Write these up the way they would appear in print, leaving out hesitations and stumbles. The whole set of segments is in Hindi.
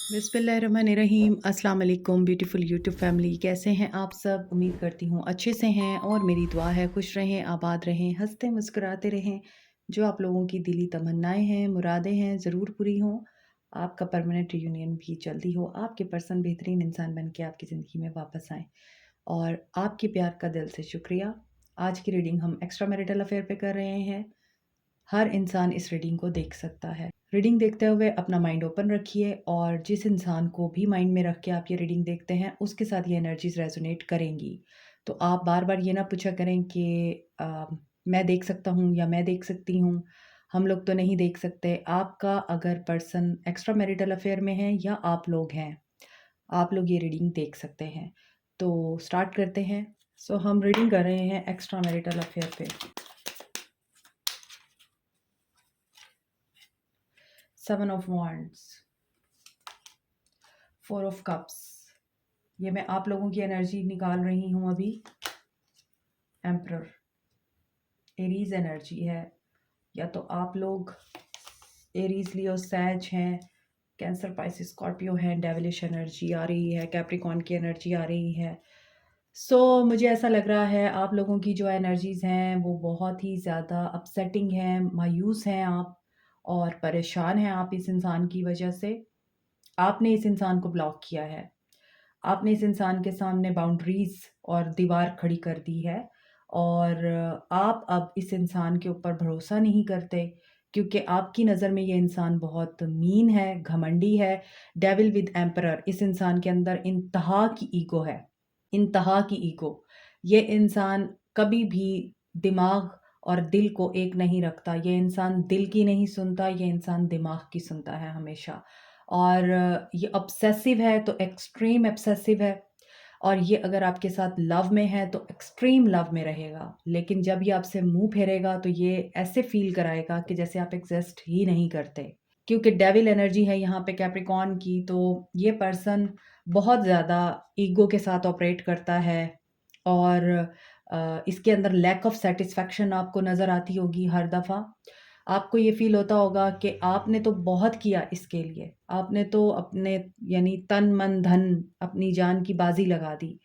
बिस्मिल्लाहिर्रहमानिर्रहीम। अस्सलाम वालेकुम ब्यूटीफुल यूट्यूब फैमिली, कैसे हैं आप सब? उम्मीद करती हूँ अच्छे से हैं और मेरी दुआ है खुश रहें, आबाद रहें, हंसते मुस्कुराते रहें। जो आप लोगों की दिली तमन्नाएं हैं, मुरादें हैं, ज़रूर पूरी हों। आपका परमानेंट रियूनियन भी जल्दी हो, आपके पर्सन बेहतरीन इंसान बन के आपकी ज़िंदगी में वापस आएँ और आपके प्यार का दिल से शुक्रिया। आज की रीडिंग हम एक्स्ट्रा मैरिटल अफेयर पे कर रहे हैं। हर इंसान इस रीडिंग को देख सकता है। रीडिंग देखते हुए अपना माइंड ओपन रखिए और जिस इंसान को भी माइंड में रख के आप ये रीडिंग देखते हैं, उसके साथ ये एनर्जीज़ रेज़ोनेट करेंगी। तो आप बार-बार ये ना पूछा करें कि मैं देख सकता हूँ या मैं देख सकती हूँ, हम लोग तो नहीं देख सकते। आपका अगर पर्सन एक्स्ट्रा मैरिटल अफेयर में है या आप लोग हैं, आप लोग ये रीडिंग देख सकते हैं। तो स्टार्ट करते हैं। सो हम रीडिंग कर रहे हैं एक्स्ट्रा मैरिटल अफेयर पे। 7 ऑफ वांड्स, 4 ऑफ कप्स, ये मैं आप लोगों की एनर्जी निकाल रही हूँ अभी। एम्परर, एरीज एनर्जी है, या तो आप लोग एरीज लियो सैज हैं, कैंसर पाइसिस स्कॉर्पियो हैं, डेविलिश एनर्जी आ रही है, कैप्रिकॉर्न की एनर्जी आ रही है। मुझे ऐसा लग रहा है आप लोगों की जो एनर्जीज़ हैं वो बहुत ही ज़्यादा अपसेटिंग हैं, मायूस हैं आप और परेशान हैं आप इस इंसान की वजह से। आपने इस इंसान को ब्लॉक किया है। आपने इस इंसान के सामने बाउंड्रीज़ और दीवार खड़ी कर दी है और आप अब इस इंसान के ऊपर भरोसा नहीं करते क्योंकि आपकी नज़र में ये इंसान बहुत मीन है, घमंडी है। डेविल विद एम्परर, इस इंसान के अंदर इंतहा की ईगो है, इंतहा की ईगो। ये इंसान कभी भी दिमाग और दिल को एक नहीं रखता। ये इंसान दिल की नहीं सुनता, ये इंसान दिमाग की सुनता है हमेशा। और ये ऑब्सेसिव है तो एक्सट्रीम ऑब्सेसिव है और ये अगर आपके साथ लव में है तो एक्सट्रीम लव में रहेगा। लेकिन जब ये आपसे मुँह फेरेगा तो ये ऐसे फ़ील कराएगा कि जैसे आप एग्ज़िस्ट ही नहीं करते। क्योंकि डेविल एनर्जी है यहाँ पे कैप्रिकॉर्न की, तो ये पर्सन बहुत ज़्यादा ईगो के साथ ऑपरेट करता है और इसके अंदर लैक ऑफ सैटिस्फैक्शन आपको नज़र आती होगी हर दफ़ा। आपको ये फ़ील होता होगा कि आपने तो बहुत किया इसके लिए, आपने तो अपने यानी तन, मन, धन, अपनी जान की बाज़ी लगा दी।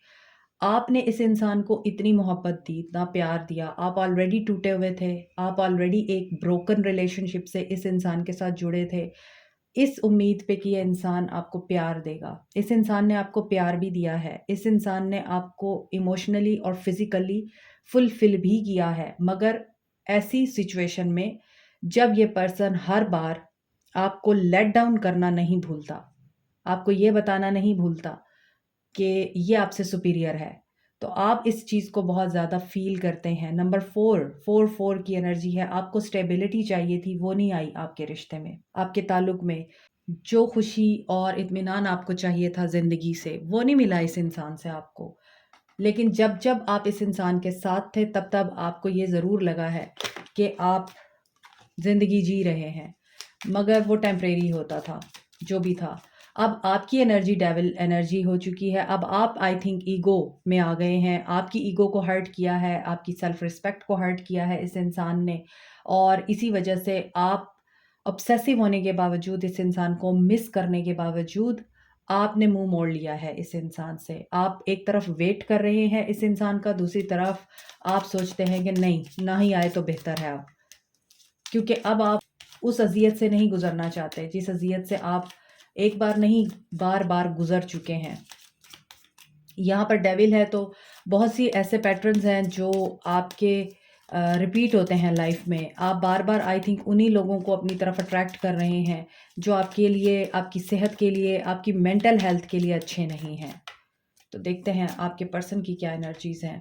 आपने इस इंसान को इतनी मोहब्बत दी, इतना प्यार दिया, आप ऑलरेडी टूटे हुए थे, आप ऑलरेडी एक ब्रोकन रिलेशनशिप से इस इंसान के साथ जुड़े थे, इस उम्मीद पे कि ये इंसान आपको प्यार देगा। इस इंसान ने आपको प्यार भी दिया है, इस इंसान ने आपको इमोशनली और फिज़िकली फुलफ़िल भी किया है, मगर ऐसी सिचुएशन में जब ये पर्सन हर बार आपको लेट डाउन करना नहीं भूलता, आपको ये बताना नहीं भूलता कि ये आपसे सुपीरियर है, तो आप इस चीज़ को बहुत ज़्यादा फ़ील करते हैं। नंबर 4, 4 की एनर्जी है, आपको स्टेबिलिटी चाहिए थी, वो नहीं आई आपके रिश्ते में, आपके ताल्लुक में। जो खुशी और इत्मीनान आपको चाहिए था ज़िंदगी से, वो नहीं मिला इस इंसान से आपको। लेकिन जब-जब आप इस इंसान के साथ थे, तब-तब आपको ये ज़रूर लगा है कि आप ज़िंदगी जी रहे हैं, मगर वो टेम्परेरी होता था, जो भी था। अब आपकी एनर्जी डेविल एनर्जी हो चुकी है। अब आप आई थिंक ईगो में आ गए हैं। आपकी ईगो को हर्ट किया है, आपकी सेल्फ रिस्पेक्ट को हर्ट किया है इस इंसान ने और इसी वजह से आप ऑब्सेसिव होने के बावजूद, इस इंसान को मिस करने के बावजूद, आपने मुँह मोड़ लिया है इस इंसान से। आप एक तरफ वेट कर रहे हैं इस इंसान का, दूसरी तरफ आप सोचते हैं कि नहीं, ना ही आए तो बेहतर है अब। क्योंकि अब आप उस अज़ियत से नहीं गुज़रना चाहते, जिस अज़ियत से आप एक बार नहीं बार-बार गुज़र चुके हैं। यहाँ पर डेविल है तो बहुत सी ऐसे पैटर्न्स हैं जो आपके रिपीट होते हैं लाइफ में। आप बार-बार आई थिंक उन्हीं लोगों को अपनी तरफ अट्रैक्ट कर रहे हैं, जो आपके लिए, आपकी सेहत के लिए, आपकी मेंटल हेल्थ के लिए अच्छे नहीं हैं। तो देखते हैं आपके पर्सन की क्या एनर्जीज़ हैं।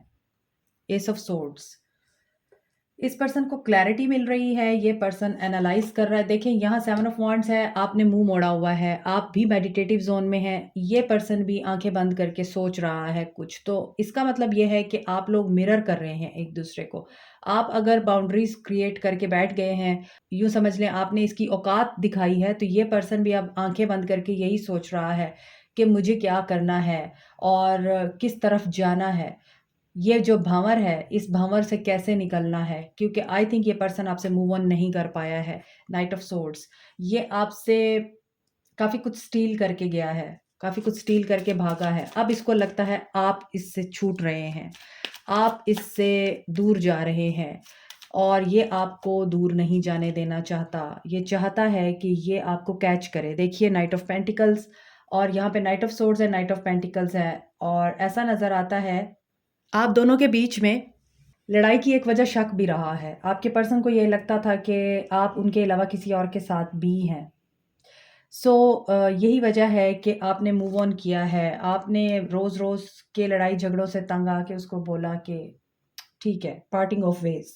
एस ऑफ सोर्ड्स, इस पर्सन को क्लैरिटी मिल रही है, ये पर्सन एनालाइज़ कर रहा है। देखिए यहाँ 7 ऑफ वांड्स है, आपने मुँह मोड़ा हुआ है, आप भी मेडिटेटिव ज़ोन में हैं, ये पर्सन भी आँखें बंद करके सोच रहा है कुछ। तो इसका मतलब ये है कि आप लोग मिरर कर रहे हैं एक-दूसरे को। आप अगर बाउंड्रीज़ क्रिएट करके बैठ गए हैं, यूँ समझ लें आपने इसकी औकात दिखाई है, तो ये पर्सन भी अब आँखें बंद करके यही सोच रहा है कि मुझे क्या करना है और किस तरफ जाना है। ये जो भंवर है, इस भंवर से कैसे निकलना है? क्योंकि आई थिंक ये पर्सन आपसे मूव ऑन नहीं कर पाया है। नाइट ऑफ सोर्ड्स, ये आपसे काफ़ी कुछ स्टील करके गया है, काफ़ी कुछ स्टील करके भागा है। अब इसको लगता है आप इससे छूट रहे हैं, आप इससे दूर जा रहे हैं और ये आपको दूर नहीं जाने देना चाहता। ये चाहता है कि ये आपको कैच करे। देखिए नाइट ऑफ पेंटिकल्स और यहाँ पे night of swords and night of pentacles है और ऐसा नज़र आता है आप दोनों के बीच में लड़ाई की एक वजह शक भी रहा है। आपके पर्सन को ये लगता था कि आप उनके अलावा किसी और के साथ भी हैं। सो यही वजह है कि आपने मूव ऑन किया है। आपने रोज़-रोज़ के लड़ाई झगड़ों से तंग आके उसको बोला कि ठीक है, पार्टिंग ऑफ वेज़।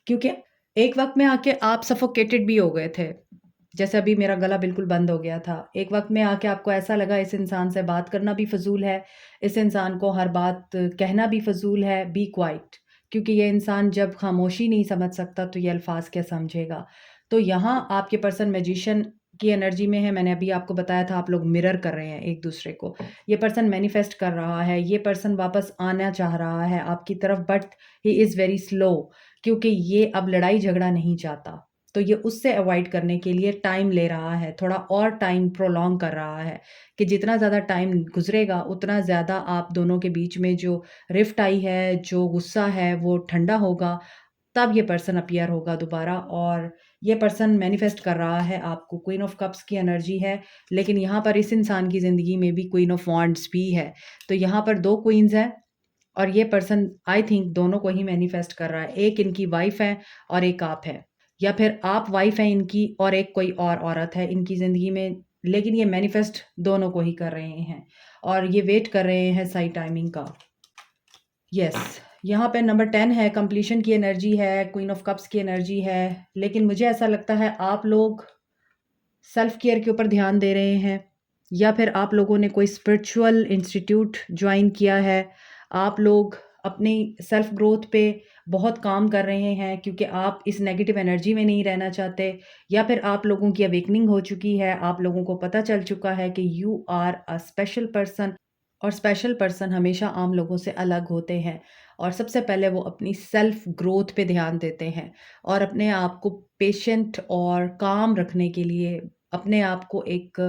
क्योंकि एक वक़्त में आके आप सफोकेटेड भी हो गए थे। जैसे अभी मेरा गला बिल्कुल बंद हो गया था। एक वक़्त में आके आपको ऐसा लगा इस इंसान से बात करना भी फ़िज़ूल है, इस इंसान को हर बात कहना भी फ़िज़ूल है, बी क्वाइट। क्योंकि ये इंसान जब खामोशी नहीं समझ सकता तो ये अल्फ़ाज़ क्या समझेगा। तो यहाँ आपके पर्सन मैजिशियन की एनर्जी में है। मैंने अभी आपको बताया था आप लोग मिरर कर रहे हैं एक-दूसरे को। ये पर्सन मैनिफेस्ट कर रहा है, ये पर्सन वापस आना चाह रहा है आपकी तरफ but he is very slow क्योंकि ये अब लड़ाई झगड़ा नहीं चाहता। तो ये उससे अवॉइड करने के लिए टाइम ले रहा है, थोड़ा और टाइम प्रोलॉन्ग कर रहा है कि जितना ज़्यादा टाइम गुज़रेगा उतना ज़्यादा आप दोनों के बीच में जो रिफ्ट आई है, जो गुस्सा है वो ठंडा होगा, तब ये पर्सन अपीयर होगा दोबारा और ये पर्सन मैनिफेस्ट कर रहा है आपको। क्वीन ऑफ कप्स की एनर्जी है, लेकिन यहाँ पर इस इंसान की ज़िंदगी में भी क्वीन ऑफ वांड्स भी है। तो यहाँ पर 2 क्वीन्स हैं और ये पर्सन आई थिंक दोनों को ही मैनिफेस्ट कर रहा है। एक इनकी वाइफ़ है और एक आप है या फिर आप वाइफ़ हैं इनकी और एक कोई और औरत है इनकी ज़िंदगी में, लेकिन ये मैनिफेस्ट दोनों को ही कर रहे हैं और ये वेट कर रहे हैं सही टाइमिंग का। यस, यहाँ पे नंबर 10 है, कंप्लीशन की एनर्जी है, क्वीन ऑफ कप्स की एनर्जी है, लेकिन मुझे ऐसा लगता है आप लोग सेल्फ केयर के ऊपर ध्यान दे रहे हैं या फिर आप लोगों ने कोई स्पिरिचुअल इंस्टीट्यूट ज्वाइन किया है। आप लोग अपनी सेल्फ ग्रोथ पे बहुत काम कर रहे हैं क्योंकि आप इस नेगेटिव एनर्जी में नहीं रहना चाहते या फिर आप लोगों की अवेकनिंग हो चुकी है, आप लोगों को पता चल चुका है कि you are a special person और स्पेशल पर्सन हमेशा आम लोगों से अलग होते हैं और सबसे पहले वो अपनी सेल्फ ग्रोथ पे ध्यान देते हैं और अपने आप को पेशेंट और काम रखने के लिए, अपने आप को एक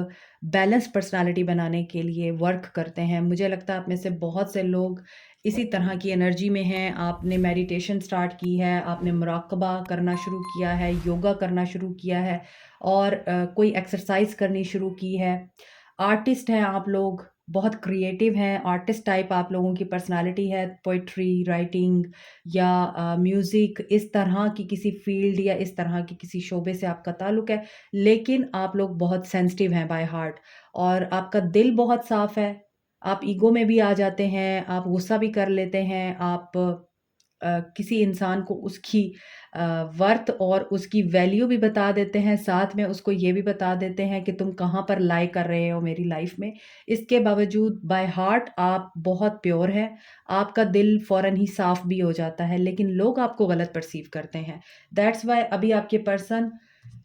बैलेंस पर्सनालिटी बनाने के लिए वर्क करते हैं। मुझे लगता है आप में से बहुत से लोग इसी तरह की एनर्जी में हैं। आपने मेडिटेशन स्टार्ट की है, आपने मुराकबा करना शुरू किया है, योगा करना शुरू किया है और कोई एक्सरसाइज करनी शुरू की है। आर्टिस्ट हैं आप लोग, बहुत क्रिएटिव हैं, आर्टिस्ट टाइप आप लोगों की पर्सनैलिटी है, पोएट्री, राइटिंग या म्यूज़िक, इस तरह की किसी फ़ील्ड या इस तरह के किसी शोबे से आपका ताल्लुक़ है। लेकिन आप लोग बहुत सेंसिटिव हैं बाय हार्ट और आपका दिल बहुत साफ़ है। आप ईगो में भी आ जाते हैं, आप गुस्सा भी कर लेते हैं, आप किसी इंसान को उसकी वर्थ और उसकी वैल्यू भी बता देते हैं, साथ में उसको ये भी बता देते हैं कि तुम कहाँ पर लाई कर रहे हो मेरी लाइफ़ में। इसके बावजूद बाय हार्ट आप बहुत प्योर हैं, आपका दिल फ़ौरन ही साफ़ भी हो जाता है, लेकिन लोग आपको गलत परसीव करते हैं। दैट्स व्हाई अभी आपके पर्सन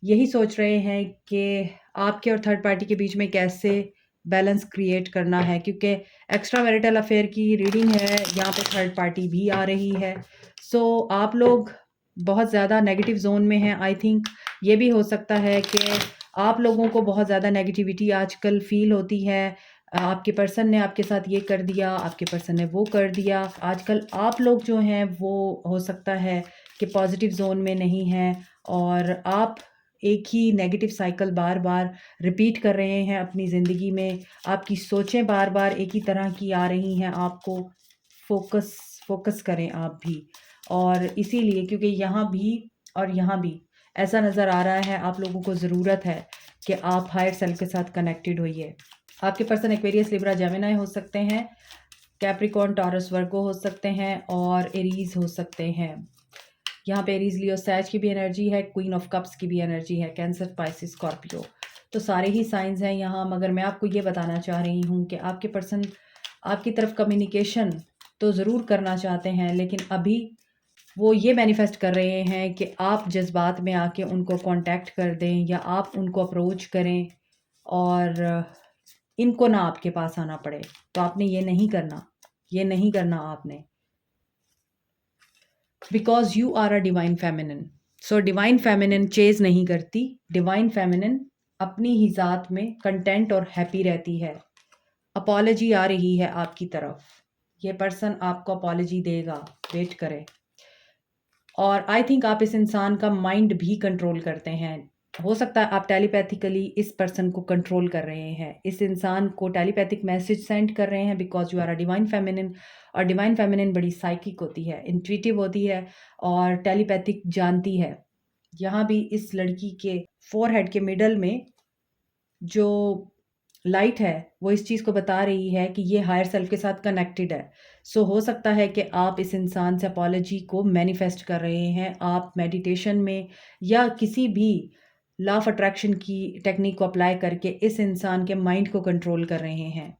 यही सोच रहे हैं कि आपके और थर्ड पार्टी के बीच में कैसे बैलेंस क्रिएट करना है क्योंकि एक्स्ट्रा मैरिटल अफेयर की रीडिंग है, यहाँ पे थर्ड पार्टी भी आ रही है। सो आप लोग बहुत ज़्यादा नेगेटिव ज़ोन में हैं। आई थिंक ये भी हो सकता है कि आप लोगों को बहुत ज़्यादा नेगेटिविटी आजकल फ़ील होती है। आपके पर्सन ने आपके साथ ये कर दिया, आपके पर्सन ने वो कर दिया। आजकल आप लोग जो हैं वो हो सकता है कि पॉज़िटिव ज़ोन में नहीं हैं और आप एक ही नेगेटिव साइकिल बार-बार रिपीट कर रहे हैं अपनी ज़िंदगी में। आपकी सोचें बार-बार एक ही तरह की आ रही हैं आपको। फ़ोकस करें आप भी और इसीलिए क्योंकि यहाँ भी और यहाँ भी ऐसा नज़र आ रहा है आप लोगों को ज़रूरत है कि आप हायर सेल्फ के साथ कनेक्टेड होइए। आपके पर्सन एक्वेरियस, लिब्रा, जेमिनी हो सकते हैं, कैप्रिकॉर्न, टॉरस, वर्गो हो सकते हैं और एरीज़ हो सकते हैं। यहाँ पे एरीज़, लियो, सैज की भी एनर्जी है, क्वीन ऑफ कप्स की भी एनर्जी है, कैंसर, स्पाइसिस, स्कॉर्पियो, तो सारे ही साइंस हैं यहाँ। मगर मैं आपको ये बताना चाह रही हूँ कि आपके पर्सन आपकी तरफ कम्युनिकेशन तो ज़रूर करना चाहते हैं, लेकिन अभी वो ये मैनिफेस्ट कर रहे हैं कि आप जज्बात में आके उनको कांटेक्ट कर दें या आप उनको अप्रोच करें और इनको ना आपके पास आना पड़े। तो आपने ये नहीं करना आपने। Because you are a divine feminine. So divine feminine chase नहीं करती, डिवाइन फेमिनिन अपनी ही ज़ात में कंटेंट और हैप्पी रहती है। अपॉलजी आ रही है आपकी तरफ, ये पर्सन आपको अपॉलजी देगा, वेट करें। और आई थिंक आप इस इंसान का माइंड भी कंट्रोल करते हैं। हो सकता है आप टेलीपैथिकली इस पर्सन को कंट्रोल कर रहे हैं, इस इंसान को टेलीपैथिक मैसेज सेंड कर रहे हैं, because you are a divine feminine. और डिवाइन फेमिनिन बड़ी साइकिक होती है, इंट्यूटिव होती है और टेलीपैथिक जानती है। यहाँ भी इस लड़की के फोरहेड के मिडल में जो लाइट है वो इस चीज़ को बता रही है कि ये हायर सेल्फ के साथ कनेक्टेड है। सो हो सकता है कि आप इस इंसान से अपॉलजी को मैनिफेस्ट कर रहे हैं, आप मेडिटेशन में या किसी भी लॉ ऑफ अट्रैक्शन की टेक्निक को अप्लाई करके इस इंसान के माइंड को कंट्रोल कर रहे हैं।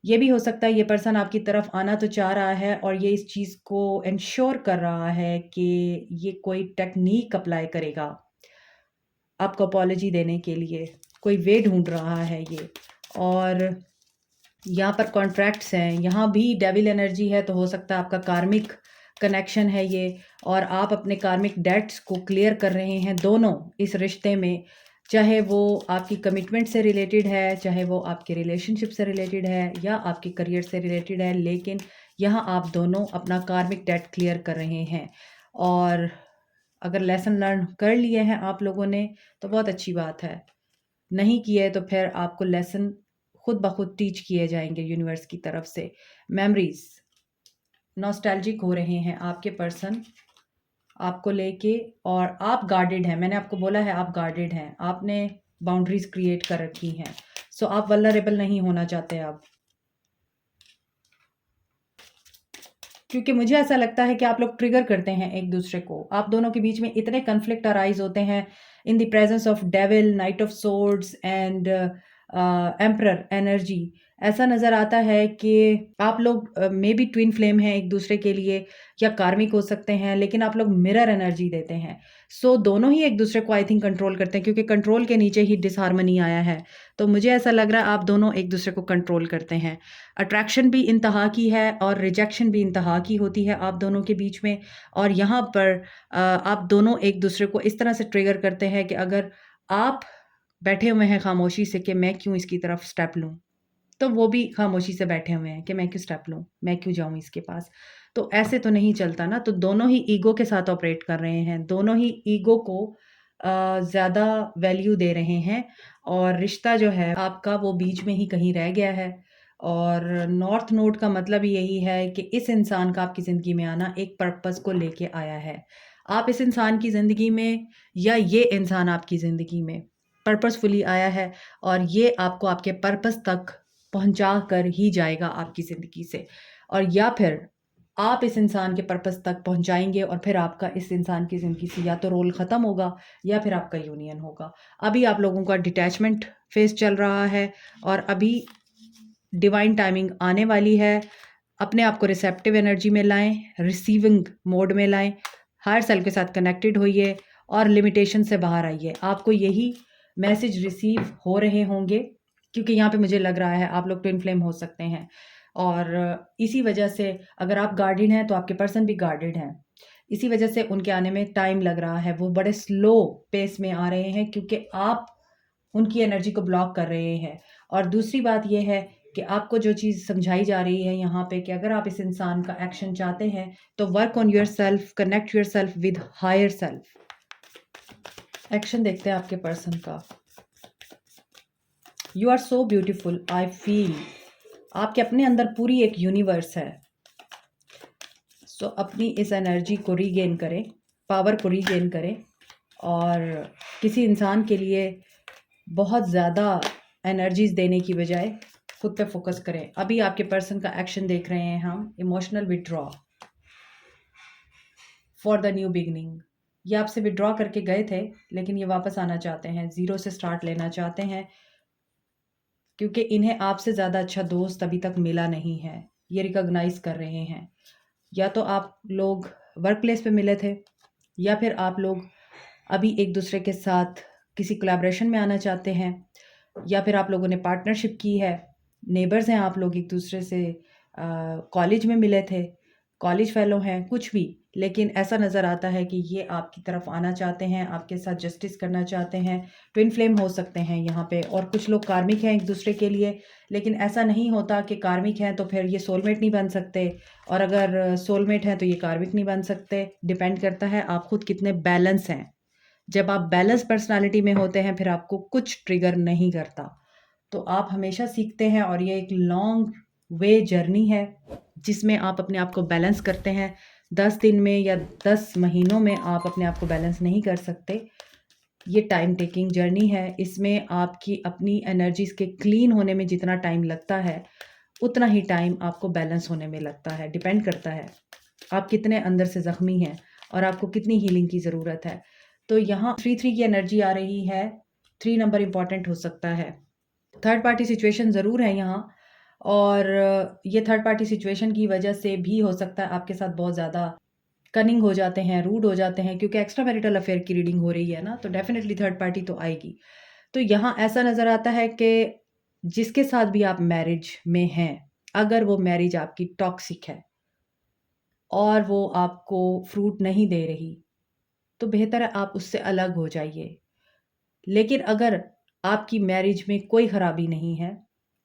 ये भी हो सकता है ये पर्सन आपकी तरफ आना तो चाह रहा है और ये इस चीज़ को इंश्योर कर रहा है कि ये कोई टेक्निक अप्लाई करेगा आपको अपॉलजी देने के लिए, कोई वे ढूंढ रहा है ये। और यहाँ पर कॉन्ट्रैक्ट्स हैं, यहाँ भी डेविल एनर्जी है, तो हो सकता है आपका कार्मिक कनेक्शन है ये, और आप अपने कार्मिक डेट्स को क्लियर कर रहे हैं दोनों इस रिश्ते में। चाहे वो आपकी कमिटमेंट से रिलेटेड है, चाहे वो आपके रिलेशनशिप से रिलेटेड है या आपके करियर से रिलेटेड है, लेकिन यहाँ आप दोनों अपना कार्मिक डेट क्लियर कर रहे हैं। और अगर लेसन लर्न कर लिए हैं आप लोगों ने तो बहुत अच्छी बात है, नहीं किए तो फिर आपको लेसन खुद ब खुद टीच किए जाएंगे यूनिवर्स की तरफ से। मेमोरीज नॉस्टैल्जिक हो रहे हैं आपके पर्सन आपको लेके, और आप गार्डेड हैं। मैंने आपको बोला है आप गार्डेड हैं, आपने बाउंड्रीज क्रिएट कर रखी हैं। सो आप वल्नरेबल नहीं होना चाहते आप, क्योंकि मुझे ऐसा लगता है कि आप लोग ट्रिगर करते हैं एक दूसरे को। आप दोनों के बीच में इतने कन्फ्लिक्ट अराइज होते हैं in the presence of devil, night of swords and emperor energy. ऐसा नज़र आता है कि आप लोग मे बी ट्विन फ्लेम हैं एक दूसरे के लिए, या कार्मिक हो सकते हैं, लेकिन आप लोग मिरर एनर्जी देते हैं। सो दोनों ही एक दूसरे को आई थिंक कंट्रोल करते हैं, क्योंकि कंट्रोल के नीचे ही डिसहार्मनी आया है। तो मुझे ऐसा लग रहा है आप दोनों एक दूसरे को कंट्रोल करते हैं। अट्रैक्शन भी इंतहा की है और रिजेक्शन भी इंतहा की होती है आप दोनों के बीच में। और यहाँ पर आप दोनों एक दूसरे को इस तरह से ट्रिगर करते हैं कि अगर आप बैठे हुए हैं खामोशी से कि मैं क्यों इसकी तरफ स्टेप लूँ, तो वो भी खामोशी से बैठे हुए हैं कि मैं क्यों स्टेप लूँ, मैं क्यों जाऊँ इसके पास। तो ऐसे तो नहीं चलता ना। तो दोनों ही ईगो के साथ ऑपरेट कर रहे हैं, दोनों ही ईगो को ज़्यादा वैल्यू दे रहे हैं, और रिश्ता जो है आपका वो बीच में ही कहीं रह गया है। और नॉर्थ नोड का मतलब ही यही है कि इस इंसान का आपकी ज़िंदगी में आना एक पर्पस को लेके आया है। आप इस इंसान की ज़िंदगी में या ये इंसान आपकी ज़िंदगी में पर्पसफुली आया है, और ये आपको आपके पर्पस तक पहुंचा कर ही जाएगा आपकी ज़िंदगी से। और या फिर आप इस इंसान के पर्पस तक पहुंचाएंगे और फिर आपका इस इंसान की ज़िंदगी से या तो रोल ख़त्म होगा या फिर आपका यूनियन होगा। अभी आप लोगों का डिटैचमेंट फेज चल रहा है और अभी डिवाइन टाइमिंग आने वाली है। अपने आप को रिसेप्टिव एनर्जी में लाएं, रिसीविंग मोड में लाएं, हायर सेल्फ के साथ कनेक्टेड होइए और लिमिटेशन से बाहर आइए। आपको यही मैसेज रिसीव हो रहे होंगे, क्योंकि यहाँ पे मुझे लग रहा है आप लोग ट्विन फ्लेम हो सकते हैं। और इसी वजह से अगर आप गार्डियन हैं तो आपके पर्सन भी गार्डेड हैं। इसी वजह से उनके आने में टाइम लग रहा है, वो बड़े स्लो पेस में आ रहे हैं क्योंकि आप उनकी एनर्जी को ब्लॉक कर रहे हैं। और दूसरी बात यह है कि आपको जो चीज़ समझाई जा रही है यहाँ पे कि अगर आप इस इंसान का एक्शन चाहते हैं तो work on yourself, connect yourself with higher self. Action देखते हैं आपके पर्सन का। You are so beautiful, I feel. आपके अपने अंदर पूरी एक यूनिवर्स है। सो अपनी इस एनर्जी को रीगेन करें, पावर को रीगेन करें, और किसी इंसान के लिए बहुत ज़्यादा एनर्जीज देने की बजाय खुद पे फोकस करें। अभी आपके पर्सन का एक्शन देख रहे हैं हम, emotional withdraw for the new beginning. ये आपसे विड्रॉ करके गए थे, लेकिन ये वापस आना चाहते हैं, ज़ीरो से स्टार्ट लेना चाहते हैं, क्योंकि इन्हें आपसे ज़्यादा अच्छा दोस्त अभी तक मिला नहीं है। ये रिकॉग्नाइज कर रहे हैं। या तो आप लोग वर्क प्लेस पे मिले थे, या फिर आप लोग अभी एक दूसरे के साथ किसी कोलैबोरेशन में आना चाहते हैं, या फिर आप लोगों ने पार्टनरशिप की है, नेबर्स हैं आप लोग एक दूसरे से, कॉलेज में मिले थे, कॉलेज फेलो हैं, कुछ भी, लेकिन ऐसा नज़र आता है कि ये आपकी तरफ आना चाहते हैं, आपके साथ जस्टिस करना चाहते हैं। ट्विन फ्लेम हो सकते हैं यहाँ पे, और कुछ लोग कार्मिक हैं एक दूसरे के लिए, लेकिन ऐसा नहीं होता कि कार्मिक हैं तो फिर ये सोलमेट नहीं बन सकते, और अगर सोलमेट हैं तो ये कार्मिक नहीं बन सकते। डिपेंड करता है आप खुद कितने बैलेंस हैं। जब आप बैलेंस पर्सनालिटी में होते हैं फिर आपको कुछ ट्रिगर नहीं करता। तो आप हमेशा सीखते हैं, और ये एक लॉन्ग वे जर्नी है जिसमें आप अपने आप को बैलेंस करते हैं। 10 दिन में या 10 महीनों में आप अपने आप को बैलेंस नहीं कर सकते। ये टाइम टेकिंग जर्नी है। इसमें आपकी अपनी एनर्जीज के क्लीन होने में जितना टाइम लगता है उतना ही टाइम आपको बैलेंस होने में लगता है। डिपेंड करता है आप कितने अंदर से ज़ख्मी हैं और आपको कितनी हीलिंग की ज़रूरत है। तो यहाँ 3-3 की एनर्जी आ रही है। 3 नंबर इम्पॉर्टेंट हो सकता है। थर्ड पार्टी सिचुएशन ज़रूर है यहाँ, और ये थर्ड पार्टी सिचुएशन की वजह से भी हो सकता है आपके साथ बहुत ज़्यादा कनिंग हो जाते हैं, रूड हो जाते हैं, क्योंकि एक्स्ट्रा मैरिटल अफेयर की रीडिंग हो रही है ना, तो डेफिनेटली थर्ड पार्टी तो आएगी। तो यहाँ ऐसा नज़र आता है कि जिसके साथ भी आप मैरिज में हैं, अगर वो मैरिज आपकी टॉक्सिक है और वो आपको फ्रूट नहीं दे रही, तो बेहतर है आप उससे अलग हो जाइए। लेकिन अगर आपकी मैरिज में कोई खराबी नहीं है,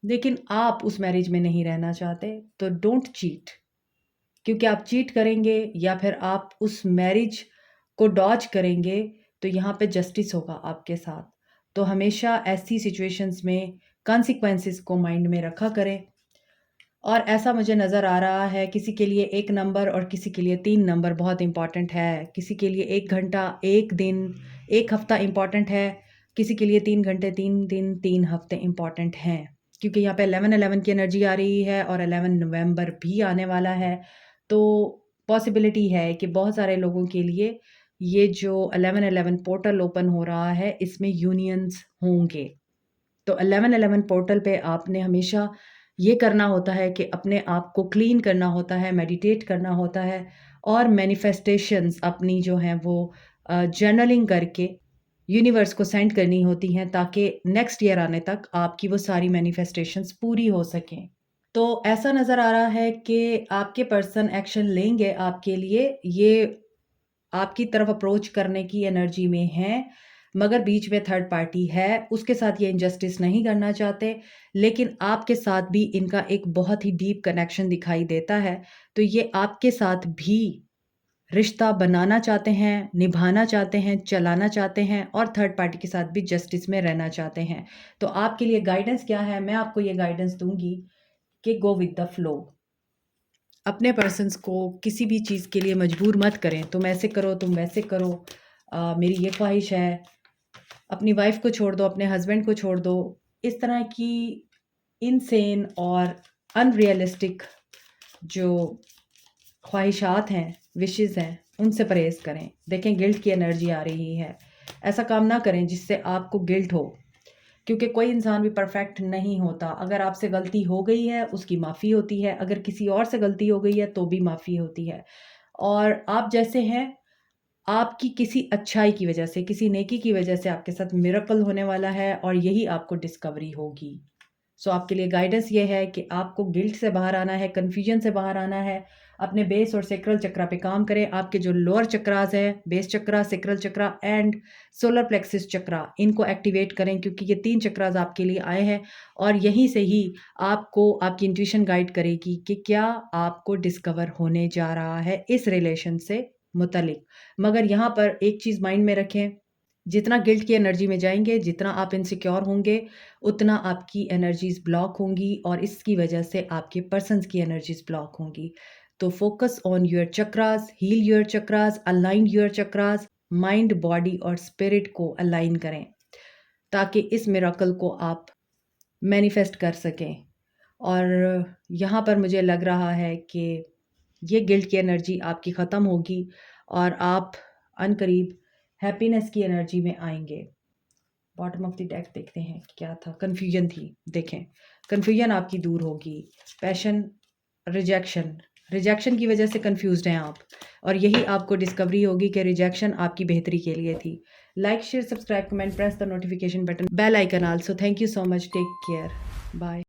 लेकिन आप उस मैरिज में नहीं रहना चाहते, तो डोंट चीट। क्योंकि आप चीट करेंगे या फिर आप उस मैरिज को डॉज करेंगे तो यहाँ पे जस्टिस होगा आपके साथ। तो हमेशा ऐसी सिचुएशंस में कॉन्सिक्वेंसेस को माइंड में रखा करें। और ऐसा मुझे नज़र आ रहा है किसी के लिए 1 नंबर और किसी के लिए 3 नंबर बहुत इम्पॉर्टेंट है। किसी के लिए 1 घंटा, 1 दिन, 1 हफ़्ता इम्पॉर्टेंट है। किसी के लिए 3 घंटे, 3 दिन, 3 हफ़्ते इम्पॉर्टेंट हैं। क्योंकि यहाँ पे 11-11 की एनर्जी आ रही है और 11 नवंबर भी आने वाला है। तो पॉसिबिलिटी है कि बहुत सारे लोगों के लिए ये जो 11-11 पोर्टल ओपन हो रहा है, इसमें यूनियंस होंगे। तो 11-11 पोर्टल पे आपने हमेशा ये करना होता है कि अपने आप को क्लीन करना होता है, मेडिटेट करना होता है, और मैनिफेस्टेशंस अपनी जो हैं वो जर्नलिंग करके यूनिवर्स को सेंड करनी होती हैं, ताकि नेक्स्ट ईयर आने तक आपकी वो सारी मैनिफेस्टेशंस पूरी हो सकें। तो ऐसा नज़र आ रहा है कि आपके पर्सन एक्शन लेंगे आपके लिए, ये आपकी तरफ अप्रोच करने की एनर्जी में हैं, मगर बीच में थर्ड पार्टी है, उसके साथ ये इनजस्टिस नहीं करना चाहते, लेकिन आपके साथ भी इनका एक बहुत ही डीप कनेक्शन दिखाई देता है। तो ये आपके साथ भी रिश्ता बनाना चाहते हैं, निभाना चाहते हैं, चलाना चाहते हैं, और थर्ड पार्टी के साथ भी जस्टिस में रहना चाहते हैं। तो आपके लिए गाइडेंस क्या है? मैं आपको ये गाइडेंस दूँगी कि गो विद द फ्लो। अपने पर्सन्स को किसी भी चीज़ के लिए मजबूर मत करें, तुम ऐसे करो, तुम वैसे करो, मेरी ये ख्वाहिश है। अपनी वाइफ को छोड़ दो, अपने हस्बैंड को छोड़ दो। इस तरह की इनसेन और अनरियलिस्टिक जो ख्वाहिशात हैं, विशेज़ हैं, उनसे परहेज़ करें। देखें गिल्ट की एनर्जी आ रही है। ऐसा काम ना करें जिससे आपको गिल्ट हो, क्योंकि कोई इंसान भी परफेक्ट नहीं होता। अगर आपसे गलती हो गई है, उसकी माफ़ी होती है। अगर किसी और से गलती हो गई है, तो भी माफ़ी होती है। और आप जैसे हैं, आपकी किसी अच्छाई की वजह से, किसी नेकी की वजह से आपके साथ मिरेकल होने वाला है, और यही आपको डिस्कवरी होगी। सो आपके लिए गाइडेंस ये है कि आपको गिल्ट से बाहर आना है, कन्फ्यूजन से बाहर आना है। अपने बेस और सेक्रल चक्रा पे काम करें। आपके जो लोअर चक्रास हैं, base chakra, sacral chakra and solar plexus chakra, इनको एक्टिवेट करें, क्योंकि ये 3 चक्रास आपके लिए आए हैं, और यहीं से ही आपको आपकी इंट्यूशन गाइड करेगी कि क्या आपको डिस्कवर होने जा रहा है इस रिलेशन से मुतल्लिक। मगर यहाँ पर एक चीज़ माइंड में रखें, जितना गिल्ट की एनर्जी में जाएँगे, जितना आप इनसिक्योर होंगे, उतना आपकी एनर्जीज़ ब्लॉक होंगी, और इसकी वजह से आपके पर्सन्स की एनर्जीज़ ब्लॉक होंगी। तो focus on your chakras, heal your chakras, align your chakras, mind, body और स्पिरिट को अलाइन करें, ताकि इस मिरेकल को आप मैनिफेस्ट कर सकें। और यहाँ पर मुझे लग रहा है कि ये गिल्ट की एनर्जी आपकी ख़त्म होगी, और आप अनकरीब हैप्पीनेस की एनर्जी में आएँगे। बॉटम ऑफ द डेक देखते हैं कि क्या था। कन्फ्यूजन थी, देखें कन्फ्यूजन आपकी दूर होगी। पैशन, रिजेक्शन की वजह से कंफ्यूज्ड हैं आप, और यही आपको डिस्कवरी होगी कि रिजेक्शन आपकी बेहतरी के लिए थी। Like, share, subscribe, comment, press the notification button, bell icon also. Thank you so much, take care, bye.